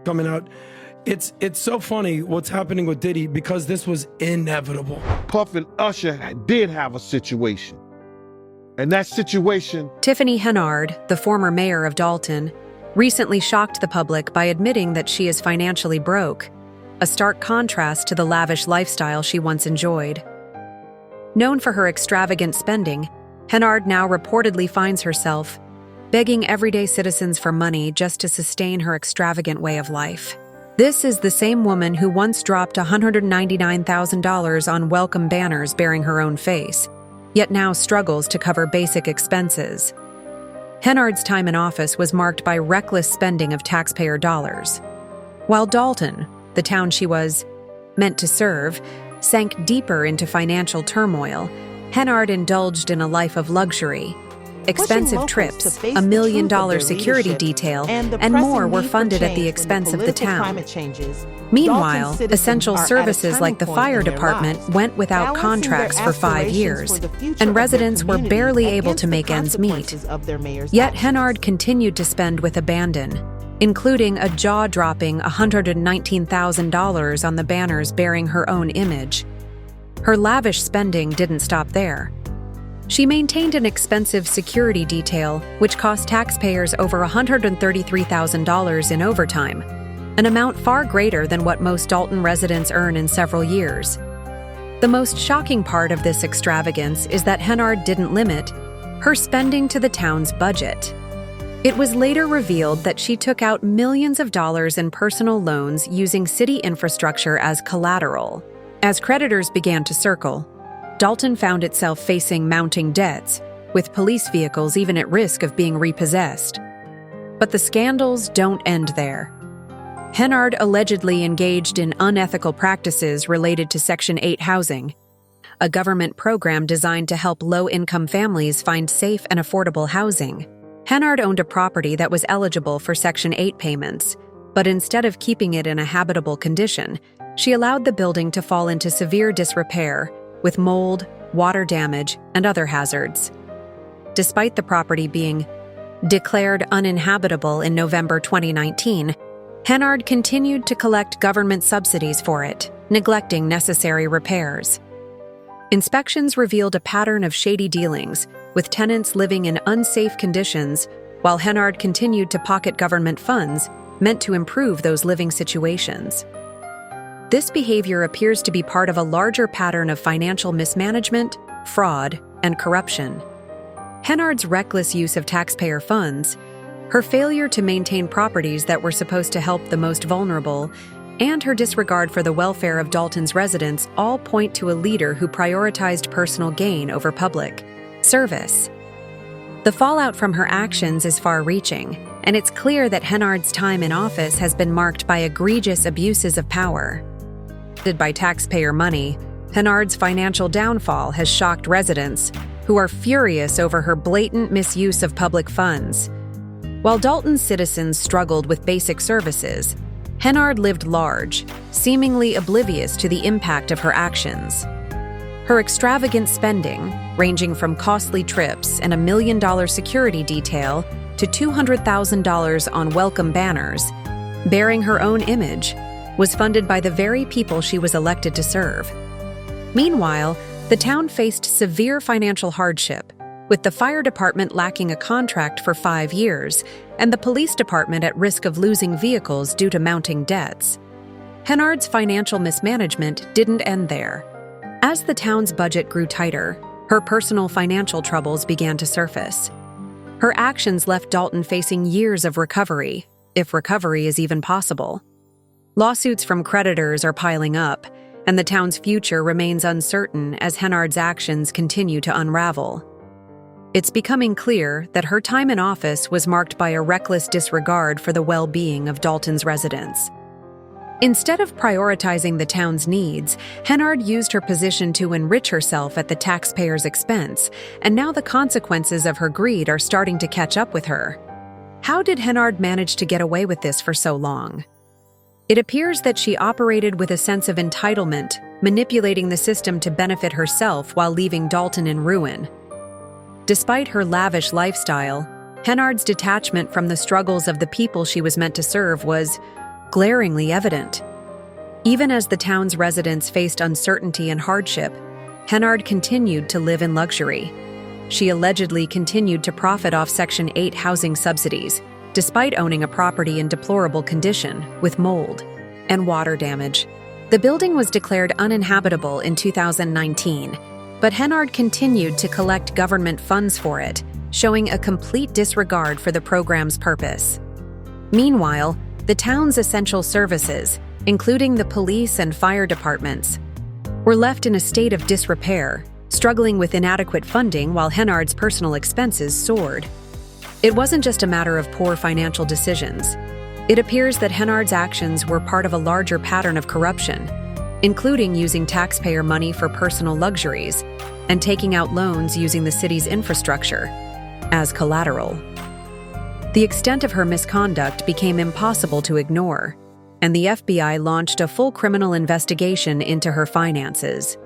coming out. It's so funny what's happening with Diddy because this was inevitable. Puff and Usher did have a situation. And that situation... Tiffany Henyard, the former mayor of Dalton, recently shocked the public by admitting that she is financially broke, a stark contrast to the lavish lifestyle she once enjoyed. Known for her extravagant spending, Henyard now reportedly finds herself begging everyday citizens for money just to sustain her extravagant way of life. This is the same woman who once dropped $199,000 on welcome banners bearing her own face, yet now struggles to cover basic expenses. Henyard's time in office was marked by reckless spending of taxpayer dollars. While Dalton, the town she was meant to serve, sank deeper into financial turmoil, Henyard indulged in a life of luxury. Expensive trips, a $1 million security detail, and more were funded at the expense of the town. Meanwhile, essential services like the fire department went without contracts for 5 years, and residents were barely able to make ends meet. Yet Henyard continued to spend with abandon, including a jaw-dropping $119,000 on the banners bearing her own image. Her lavish spending didn't stop there. She maintained an expensive security detail, which cost taxpayers over $133,000 in overtime, an amount far greater than what most Dalton residents earn in several years. The most shocking part of this extravagance is that Henyard didn't limit her spending to the town's budget. It was later revealed that she took out millions of dollars in personal loans using city infrastructure as collateral. As creditors began to circle, Dalton found itself facing mounting debts, with police vehicles even at risk of being repossessed. But the scandals don't end there. Henyard allegedly engaged in unethical practices related to Section 8 housing, a government program designed to help low-income families find safe and affordable housing. Henyard owned a property that was eligible for Section 8 payments, but instead of keeping it in a habitable condition, she allowed the building to fall into severe disrepair, with mold, water damage, and other hazards. Despite the property being declared uninhabitable in November 2019, Henyard continued to collect government subsidies for it, neglecting necessary repairs. Inspections revealed a pattern of shady dealings, with tenants living in unsafe conditions, while Henyard continued to pocket government funds meant to improve those living situations. This behavior appears to be part of a larger pattern of financial mismanagement, fraud, and corruption. Henyard's reckless use of taxpayer funds, her failure to maintain properties that were supposed to help the most vulnerable, and her disregard for the welfare of Dalton's residents all point to a leader who prioritized personal gain over public service. The fallout from her actions is far-reaching, and it's clear that Henyard's time in office has been marked by egregious abuses of power. By taxpayer money, Henyard's financial downfall has shocked residents, who are furious over her blatant misuse of public funds. While Dalton's citizens struggled with basic services, Henyard lived large, seemingly oblivious to the impact of her actions. Her extravagant spending, ranging from costly trips and a $1 million security detail to $200,000 on welcome banners, bearing her own image, was funded by the very people she was elected to serve. Meanwhile, the town faced severe financial hardship, with the fire department lacking a contract for 5 years and the police department at risk of losing vehicles due to mounting debts. Henyard's financial mismanagement didn't end there. As the town's budget grew tighter, her personal financial troubles began to surface. Her actions left Dalton facing years of recovery, if recovery is even possible. Lawsuits from creditors are piling up, and the town's future remains uncertain as Henyard's actions continue to unravel. It's becoming clear that her time in office was marked by a reckless disregard for the well-being of Dalton's residents. Instead of prioritizing the town's needs, Henyard used her position to enrich herself at the taxpayers' expense, and now the consequences of her greed are starting to catch up with her. How did Henyard manage to get away with this for so long? It appears that she operated with a sense of entitlement, manipulating the system to benefit herself while leaving Dalton in ruin. Despite her lavish lifestyle, Henyard's detachment from the struggles of the people she was meant to serve was glaringly evident. Even as the town's residents faced uncertainty and hardship, Henyard continued to live in luxury. She allegedly continued to profit off Section 8 housing subsidies, despite owning a property in deplorable condition, with mold and water damage. The building was declared uninhabitable in 2019, but Henyard continued to collect government funds for it, showing a complete disregard for the program's purpose. Meanwhile, the town's essential services, including the police and fire departments, were left in a state of disrepair, struggling with inadequate funding while Henyard's personal expenses soared. It wasn't just a matter of poor financial decisions. It appears that Henyard's actions were part of a larger pattern of corruption, including using taxpayer money for personal luxuries and taking out loans using the city's infrastructure as collateral. The extent of her misconduct became impossible to ignore, and the FBI launched a full criminal investigation into her finances.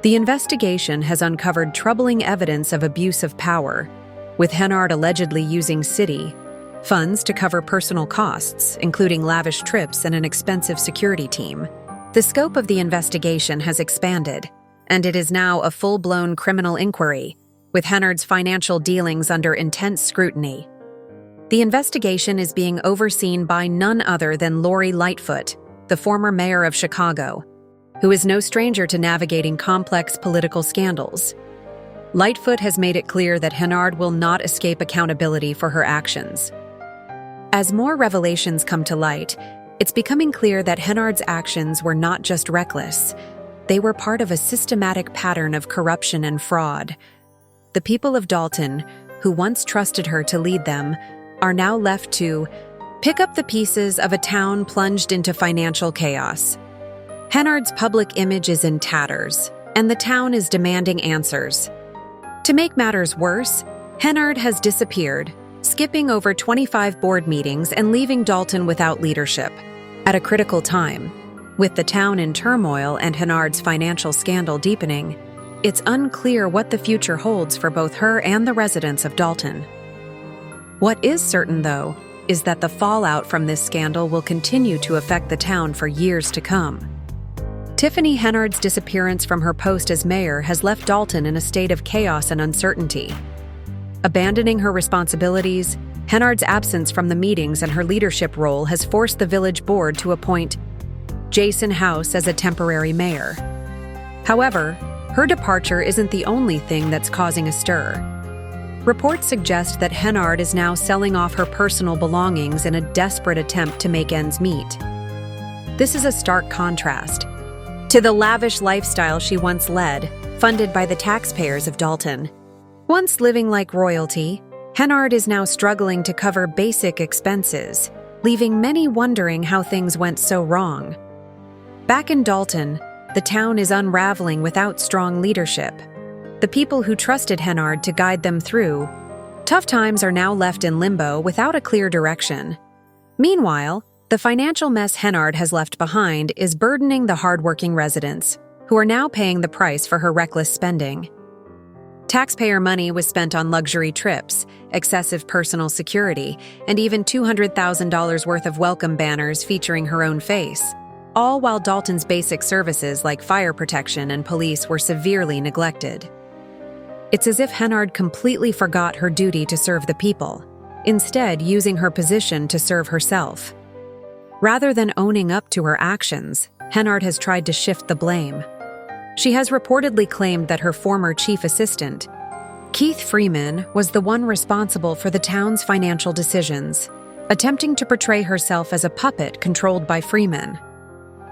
The investigation has uncovered troubling evidence of abuse of power, with Henyard allegedly using city funds to cover personal costs, including lavish trips and an expensive security team. The scope of the investigation has expanded, and it is now a full-blown criminal inquiry, with Henyard's financial dealings under intense scrutiny. The investigation is being overseen by none other than Lori Lightfoot, the former mayor of Chicago, who is no stranger to navigating complex political scandals. Lightfoot has made it clear that Henyard will not escape accountability for her actions. As more revelations come to light, it's becoming clear that Henyard's actions were not just reckless. They were part of a systematic pattern of corruption and fraud. The people of Dalton, who once trusted her to lead them, are now left to pick up the pieces of a town plunged into financial chaos. Henyard's public image is in tatters, and the town is demanding answers. To make matters worse, Henyard has disappeared, skipping over 25 board meetings and leaving Dalton without leadership. At a critical time, with the town in turmoil and Henyard's financial scandal deepening, it's unclear what the future holds for both her and the residents of Dalton. What is certain, though, is that the fallout from this scandal will continue to affect the town for years to come. Tiffany Henyard's disappearance from her post as mayor has left Dalton in a state of chaos and uncertainty. Abandoning her responsibilities, Henyard's absence from the meetings and her leadership role has forced the village board to appoint Jason House as a temporary mayor. However, her departure isn't the only thing that's causing a stir. Reports suggest that Henyard is now selling off her personal belongings in a desperate attempt to make ends meet. This is a stark contrast to the lavish lifestyle she once led, funded by the taxpayers of Dalton. Once living like royalty, Henyard is now struggling to cover basic expenses, leaving many wondering how things went so wrong. Back in Dalton, the town is unraveling without strong leadership. The people who trusted Henyard to guide them through tough times are now left in limbo without a clear direction. Meanwhile, the financial mess Henyard has left behind is burdening the hardworking residents, who are now paying the price for her reckless spending. Taxpayer money was spent on luxury trips, excessive personal security, and even $200,000 worth of welcome banners featuring her own face, all while Dalton's basic services like fire protection and police were severely neglected. It's as if Henyard completely forgot her duty to serve the people, instead using her position to serve herself. Rather than owning up to her actions, Henyard has tried to shift the blame. She has reportedly claimed that her former chief assistant, Keith Freeman, was the one responsible for the town's financial decisions, attempting to portray herself as a puppet controlled by Freeman.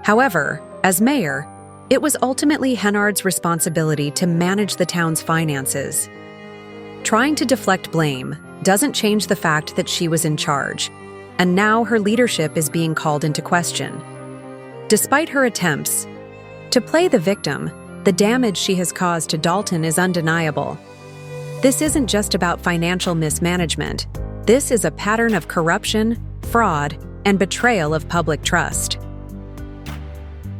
However, as mayor, it was ultimately Henyard's responsibility to manage the town's finances. Trying to deflect blame doesn't change the fact that she was in charge, and now her leadership is being called into question. Despite her attempts to play the victim, the damage she has caused to Dalton is undeniable. This isn't just about financial mismanagement. This is a pattern of corruption, fraud, and betrayal of public trust.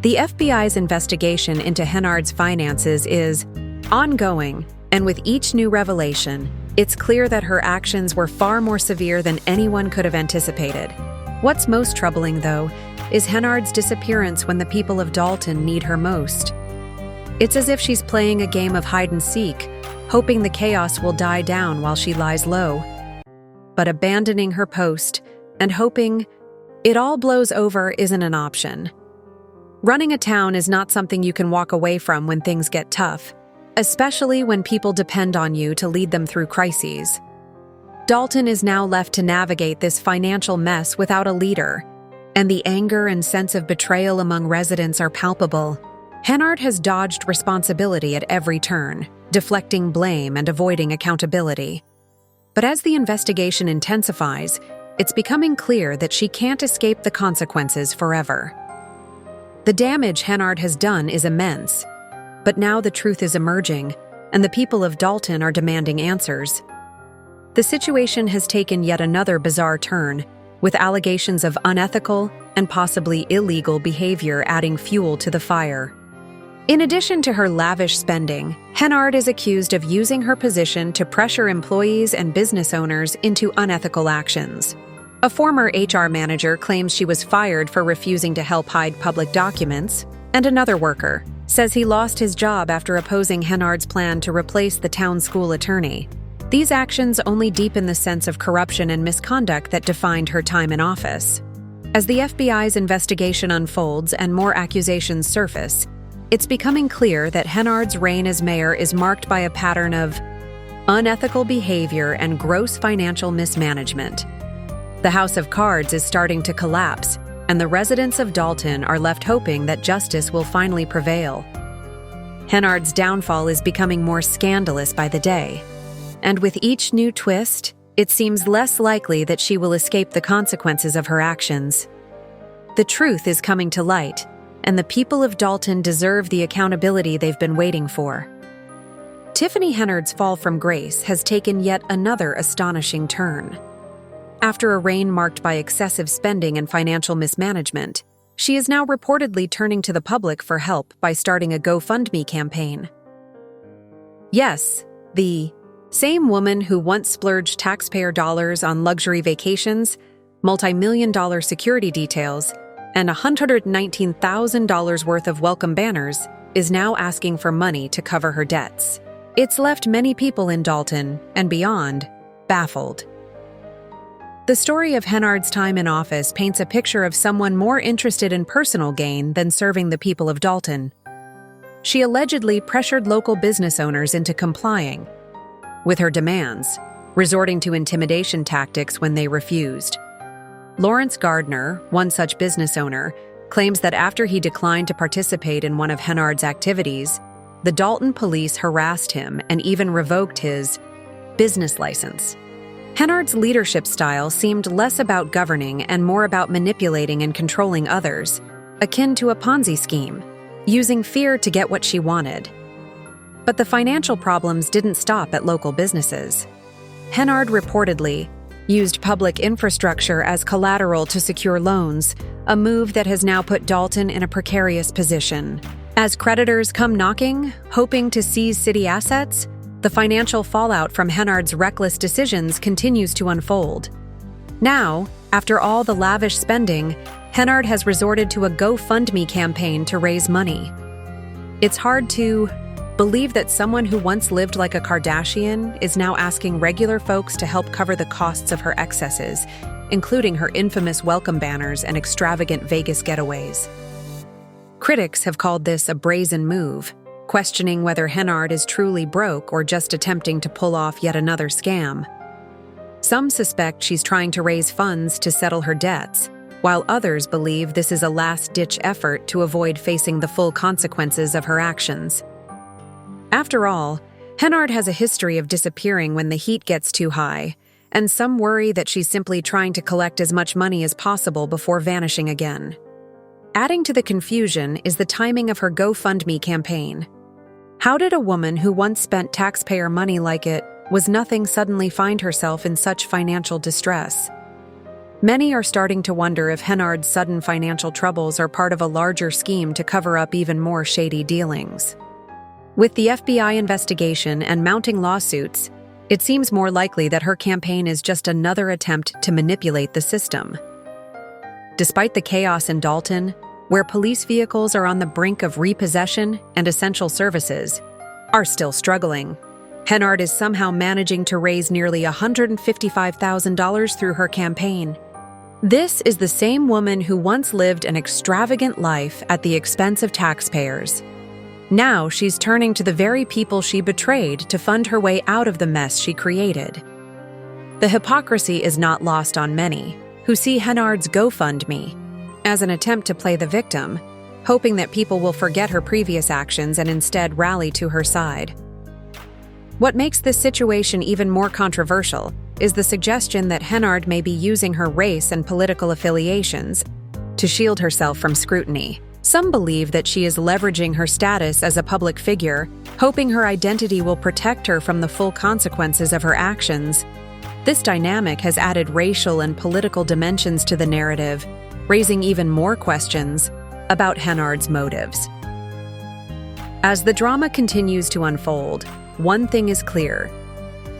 The FBI's investigation into Henyard's finances is ongoing, and with each new revelation, it's clear that her actions were far more severe than anyone could have anticipated. What's most troubling, though, is Henyard's disappearance when the people of Dalton need her most. It's as if she's playing a game of hide-and-seek, hoping the chaos will die down while she lies low. But abandoning her post and hoping it all blows over isn't an option. Running a town is not something you can walk away from when things get tough, especially when people depend on you to lead them through crises. Dalton is now left to navigate this financial mess without a leader, and the anger and sense of betrayal among residents are palpable. Henyard has dodged responsibility at every turn, deflecting blame and avoiding accountability. But as the investigation intensifies, it's becoming clear that she can't escape the consequences forever. The damage Henyard has done is immense, but now the truth is emerging, and the people of Dalton are demanding answers. The situation has taken yet another bizarre turn, with allegations of unethical and possibly illegal behavior adding fuel to the fire. In addition to her lavish spending, Henyard is accused of using her position to pressure employees and business owners into unethical actions. A former HR manager claims she was fired for refusing to help hide public documents, and another worker says he lost his job after opposing Henyard's plan to replace the town school attorney. These actions only deepen the sense of corruption and misconduct that defined her time in office. As the FBI's investigation unfolds and more accusations surface, it's becoming clear that Henyard's reign as mayor is marked by a pattern of unethical behavior and gross financial mismanagement. The House of Cards is starting to collapse, and the residents of Dalton are left hoping that justice will finally prevail. Henyard's downfall is becoming more scandalous by the day, and with each new twist, it seems less likely that she will escape the consequences of her actions. The truth is coming to light, and the people of Dalton deserve the accountability they've been waiting for. Tiffany Henyard's fall from grace has taken yet another astonishing turn. After a reign marked by excessive spending and financial mismanagement, she is now reportedly turning to the public for help by starting a GoFundMe campaign. Yes, the same woman who once splurged taxpayer dollars on luxury vacations, multi-million-dollar security details, and $119,000 worth of welcome banners is now asking for money to cover her debts. It's left many people in Dalton and beyond baffled. The story of Henyard's time in office paints a picture of someone more interested in personal gain than serving the people of Dalton. She allegedly pressured local business owners into complying with her demands, resorting to intimidation tactics when they refused. Lawrence Gardner, one such business owner, claims that after he declined to participate in one of Henyard's activities, the Dalton police harassed him and even revoked his business license. Henyard's leadership style seemed less about governing and more about manipulating and controlling others, akin to a Ponzi scheme, using fear to get what she wanted. But the financial problems didn't stop at local businesses. Henyard reportedly used public infrastructure as collateral to secure loans, a move that has now put Dalton in a precarious position. As creditors come knocking, hoping to seize city assets, the financial fallout from Henyard's reckless decisions continues to unfold. Now, after all the lavish spending, Henyard has resorted to a GoFundMe campaign to raise money. It's hard to believe that someone who once lived like a Kardashian is now asking regular folks to help cover the costs of her excesses, including her infamous welcome banners and extravagant Vegas getaways. Critics have called this a brazen move, questioning whether Henyard is truly broke or just attempting to pull off yet another scam. Some suspect she's trying to raise funds to settle her debts, while others believe this is a last-ditch effort to avoid facing the full consequences of her actions. After all, Henyard has a history of disappearing when the heat gets too high, and some worry that she's simply trying to collect as much money as possible before vanishing again. Adding to the confusion is the timing of her GoFundMe campaign. How did a woman who once spent taxpayer money like it was nothing suddenly find herself in such financial distress? Many are starting to wonder if Henyard's sudden financial troubles are part of a larger scheme to cover up even more shady dealings. With the FBI investigation and mounting lawsuits, it seems more likely that her campaign is just another attempt to manipulate the system. Despite the chaos in Dalton, where police vehicles are on the brink of repossession and essential services are still struggling, Henyard is somehow managing to raise nearly $155,000 through her campaign. This is the same woman who once lived an extravagant life at the expense of taxpayers. Now she's turning to the very people she betrayed to fund her way out of the mess she created. The hypocrisy is not lost on many, who see Henyard's GoFundMe as an attempt to play the victim, hoping that people will forget her previous actions and instead rally to her side. What makes this situation even more controversial is the suggestion that Henyard may be using her race and political affiliations to shield herself from scrutiny. Some believe that she is leveraging her status as a public figure, hoping her identity will protect her from the full consequences of her actions. This dynamic has added racial and political dimensions to the narrative, raising even more questions about Henyard's motives. As the drama continues to unfold, one thing is clear.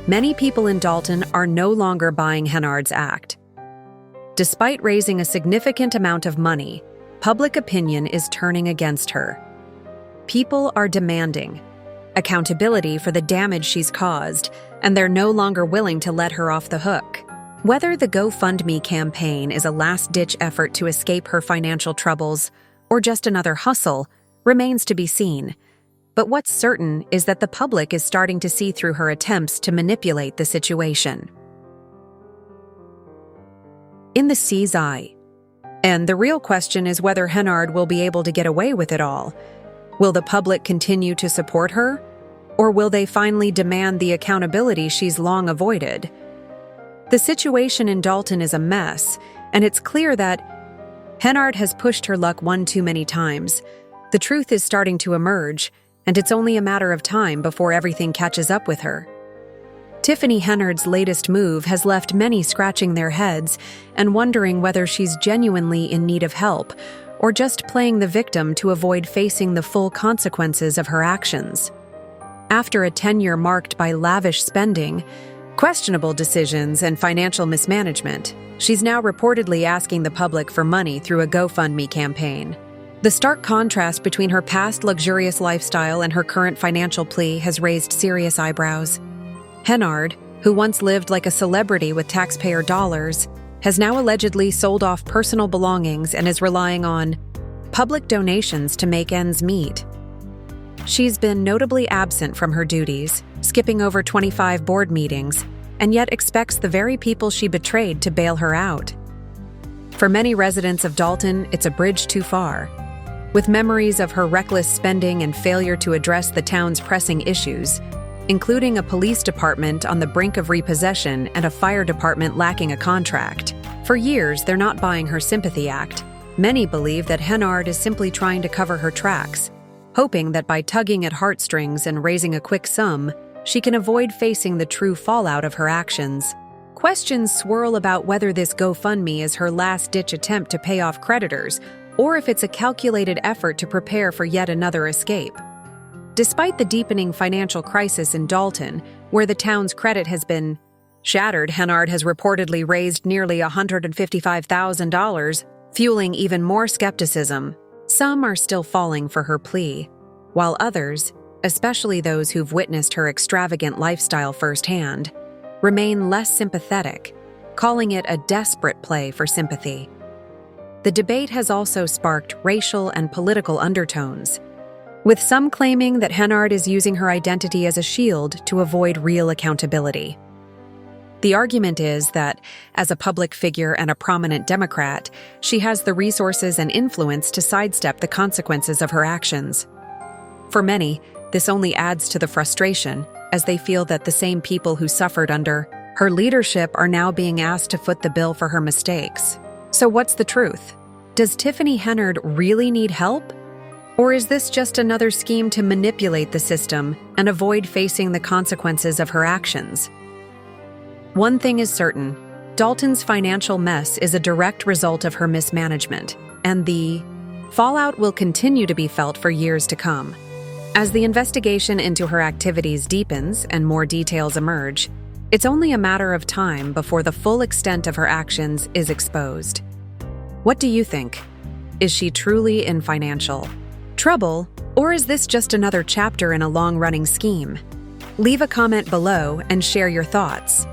Many people in Dalton are no longer buying Henyard's act. Despite raising a significant amount of money, public opinion is turning against her. People are demanding accountability for the damage she's caused, and they're no longer willing to let her off the hook. Whether the GoFundMe campaign is a last-ditch effort to escape her financial troubles or just another hustle remains to be seen. But what's certain is that the public is starting to see through her attempts to manipulate the situation. In the sea's eye. And the real question is whether Henyard will be able to get away with it all. Will the public continue to support her? Or will they finally demand the accountability she's long avoided? The situation in Dalton is a mess, and it's clear that Henyard has pushed her luck one too many times. The truth is starting to emerge, and it's only a matter of time before everything catches up with her. Tiffany Henyard's latest move has left many scratching their heads and wondering whether she's genuinely in need of help or just playing the victim to avoid facing the full consequences of her actions. After a tenure marked by lavish spending, questionable decisions, and financial mismanagement, she's now reportedly asking the public for money through a GoFundMe campaign. The stark contrast between her past luxurious lifestyle and her current financial plea has raised serious eyebrows. Henyard, who once lived like a celebrity with taxpayer dollars, has now allegedly sold off personal belongings and is relying on public donations to make ends meet. She's been notably absent from her duties, skipping over 25 board meetings, and yet expects the very people she betrayed to bail her out. For many residents of Dalton, it's a bridge too far. With memories of her reckless spending and failure to address the town's pressing issues, including a police department on the brink of repossession and a fire department lacking a contract. For years, they're not buying her sympathy act. Many believe that Henyard is simply trying to cover her tracks, hoping that by tugging at heartstrings and raising a quick sum, she can avoid facing the true fallout of her actions. Questions swirl about whether this GoFundMe is her last-ditch attempt to pay off creditors, or if it's a calculated effort to prepare for yet another escape. Despite the deepening financial crisis in Dalton, where the town's credit has been shattered, Henyard has reportedly raised nearly $155,000, fueling even more skepticism. Some are still falling for her plea, while others, especially those who've witnessed her extravagant lifestyle firsthand, remain less sympathetic, calling it a desperate play for sympathy. The debate has also sparked racial and political undertones, with some claiming that Henyard is using her identity as a shield to avoid real accountability. The argument is that, as a public figure and a prominent Democrat, she has the resources and influence to sidestep the consequences of her actions. For many, this only adds to the frustration, as they feel that the same people who suffered under her leadership are now being asked to foot the bill for her mistakes. So what's the truth? Does Tiffany Henyard really need help? Or is this just another scheme to manipulate the system and avoid facing the consequences of her actions? One thing is certain, Dalton's financial mess is a direct result of her mismanagement, and the fallout will continue to be felt for years to come. As the investigation into her activities deepens and more details emerge, it's only a matter of time before the full extent of her actions is exposed. What do you think? Is she truly in financial trouble, or is this just another chapter in a long-running scheme? Leave a comment below and share your thoughts.